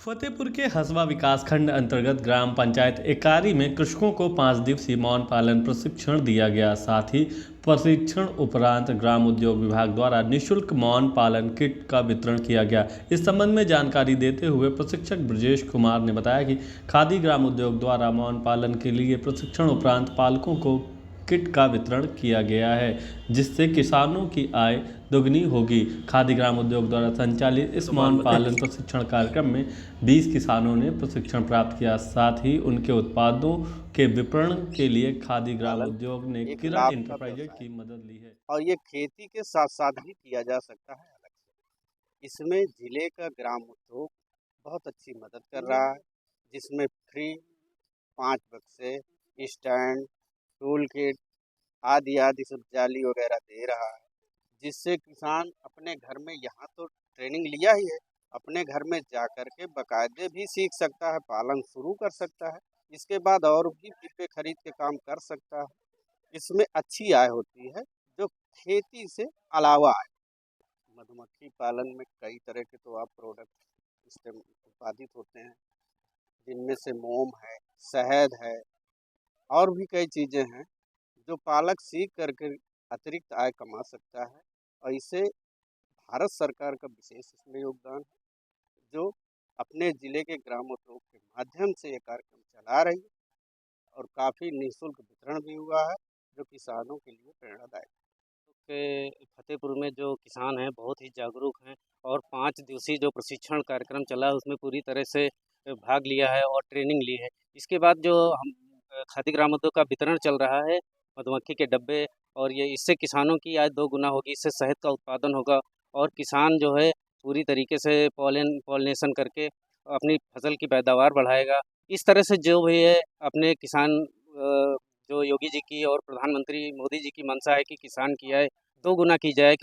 फतेहपुर के हसवा विकासखंड अंतर्गत ग्राम पंचायत एकारी में कृषकों को 5 दिवसीय मौन पालन प्रशिक्षण दिया गया। साथ ही प्रशिक्षण उपरांत ग्राम उद्योग विभाग द्वारा निःशुल्क मौन पालन किट का वितरण किया गया। इस संबंध में जानकारी देते हुए प्रशिक्षक ब्रजेश कुमार ने बताया कि खादी ग्राम उद्योग द्वारा मौन पालन के लिए प्रशिक्षण उपरांत पालकों को किट का वितरण किया गया है, जिससे किसानों की आय दोगुनी होगी। खादी ग्राम उद्योग द्वारा संचालित इस मौन पालन प्रशिक्षण कार्यक्रम में 20 किसानों ने प्रशिक्षण प्राप्त किया। साथ ही उनके उत्पादों के विपणन के लिए खादी ग्राम उद्योग ने किरण इंटरप्राइजेज की मदद ली है। और ये खेती के साथ साथ भी किया जा सकता है अलग से। इसमें जिले का ग्राम उद्योग बहुत अच्छी मदद कर रहा है, जिसमें फ्री 5 बक्से, स्टैंड, टूल किट आदि आदि सब जाली वगैरह दे रहा है, जिससे किसान अपने घर में यहाँ तो ट्रेनिंग लिया ही है, अपने घर में जा कर के बाकायदे भी सीख सकता है, पालन शुरू कर सकता है। इसके बाद और भी डिब्बे खरीद के काम कर सकता है। इसमें अच्छी आय होती है जो खेती से अलावा आय। मधुमक्खी पालन में कई तरह के तो आप प्रोडक्ट उत्पादित होते हैं, जिनमें से मोम है, शहद है और भी कई चीज़ें हैं जो पालक सीख करके अतिरिक्त आय कमा सकता है। और इसे भारत सरकार का विशेष इसमें योगदान है, जो अपने ज़िले के ग्राम उद्योग के माध्यम से ये कार्यक्रम चला रही है और काफ़ी निःशुल्क वितरण भी हुआ है, जो किसानों के लिए प्रेरणादायक के फतेहपुर में जो किसान हैं बहुत ही जागरूक हैं और 5 दिवसीय जो प्रशिक्षण कार्यक्रम चला है उसमें पूरी तरह से भाग लिया है और ट्रेनिंग ली है। इसके बाद जो हम खादी ग्राम उद्योग का वितरण चल रहा है मधुमक्खी के डब्बे, और ये इससे किसानों की आय 2 गुना होगी, इससे शहद का उत्पादन होगा और किसान जो है पूरी तरीके से पॉलिनेशन करके अपनी फसल की पैदावार बढ़ाएगा। इस तरह से जो भी है अपने किसान जो योगी जी की और प्रधानमंत्री मोदी जी की मंशा है कि किसान की आय 2 गुना की जाए,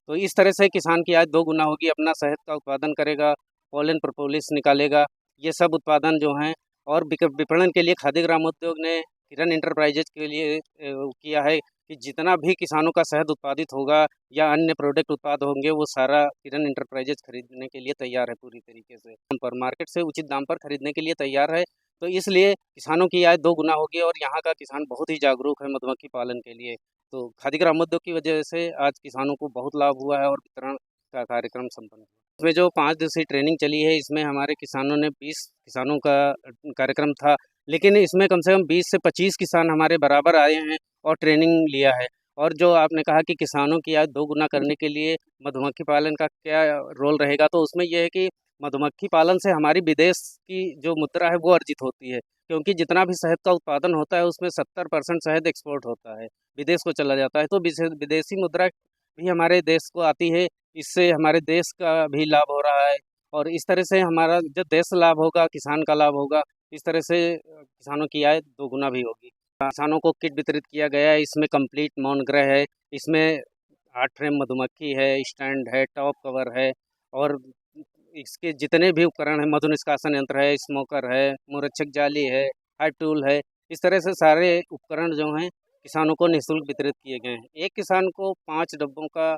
तो इस तरह से किसान की आय 2 गुना होगी, अपना शहद का उत्पादन करेगा, पोलन प्रोपोलिस निकालेगा। ये सब उत्पादन जो हैं और विपणन के लिए खादी ग्राम उद्योग ने किरण इंटरप्राइजेज के लिए किया है कि जितना भी किसानों का शहद उत्पादित होगा या अन्य प्रोडक्ट उत्पाद होंगे वो सारा किरण इंटरप्राइजेज खरीदने के लिए तैयार है पूरी तरीके से। पर मार्केट से उचित दाम पर खरीदने के लिए तैयार है, तो इसलिए किसानों की आय 2 गुना होगी और यहाँ का किसान बहुत ही जागरूक है मधुमक्खी पालन के लिए। तो खादी ग्राम उद्योग की वजह से आज किसानों को बहुत लाभ हुआ है और वितरण का कार्यक्रम संपन्न हुआ। इसमें जो 5 दिवसीय ट्रेनिंग चली है इसमें हमारे किसानों ने 20 किसानों का कार्यक्रम था, लेकिन इसमें कम से कम 20 से 25 किसान हमारे बराबर आए हैं और ट्रेनिंग लिया है। और जो आपने कहा कि किसानों की आय 2 गुना करने के लिए मधुमक्खी पालन का क्या रोल रहेगा, तो उसमें यह है कि मधुमक्खी पालन से हमारी विदेश की जो मुद्रा है वो अर्जित होती है, क्योंकि जितना भी शहद का उत्पादन होता है उसमें 70% शहद एक्सपोर्ट होता है, विदेश को चला जाता है, तो विदेशी मुद्रा भी हमारे देश को आती है। इससे हमारे देश का भी लाभ हो रहा है और इस तरह से हमारा जब देश लाभ होगा, किसान का लाभ होगा, इस तरह से किसानों की आय 2 गुना भी होगी। किसानों को किट वितरित किया गया है, इसमें कंप्लीट मौन गृह है, इसमें 8 फ्रेम मधुमक्खी है, स्टैंड है, टॉप कवर है और इसके जितने भी उपकरण हैं, मधु निष्कासन यंत्र है, स्मोकर है, मोरक्षक जाली है, हाई टूल है, इस तरह से सारे उपकरण जो हैं किसानों को निःशुल्क वितरित किए गए हैं। एक किसान को 5 डब्बों का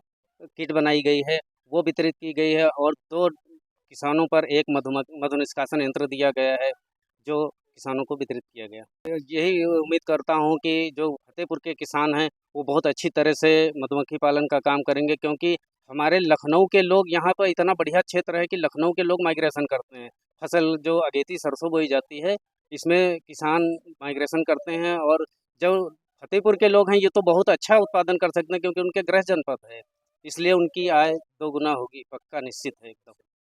किट बनाई गई है, वो वितरित की गई है और 2 किसानों पर एक मधु निष्कासन यंत्र दिया गया है, जो किसानों को वितरित किया गया। यही उम्मीद करता हूँ कि जो फतेहपुर के किसान हैं वो बहुत अच्छी तरह से मधुमक्खी पालन का काम करेंगे, क्योंकि हमारे लखनऊ के लोग यहाँ पर इतना बढ़िया क्षेत्र है कि लखनऊ के लोग माइग्रेशन करते हैं। फसल जो अगेती सरसों बोई जाती है इसमें किसान माइग्रेशन करते हैं और जो फतेहपुर के लोग हैं ये तो बहुत अच्छा उत्पादन कर सकते हैं क्योंकि उनके गृह जनपद है, इसलिए उनकी आय 2 गुना होगी, पक्का निश्चित है एकदम।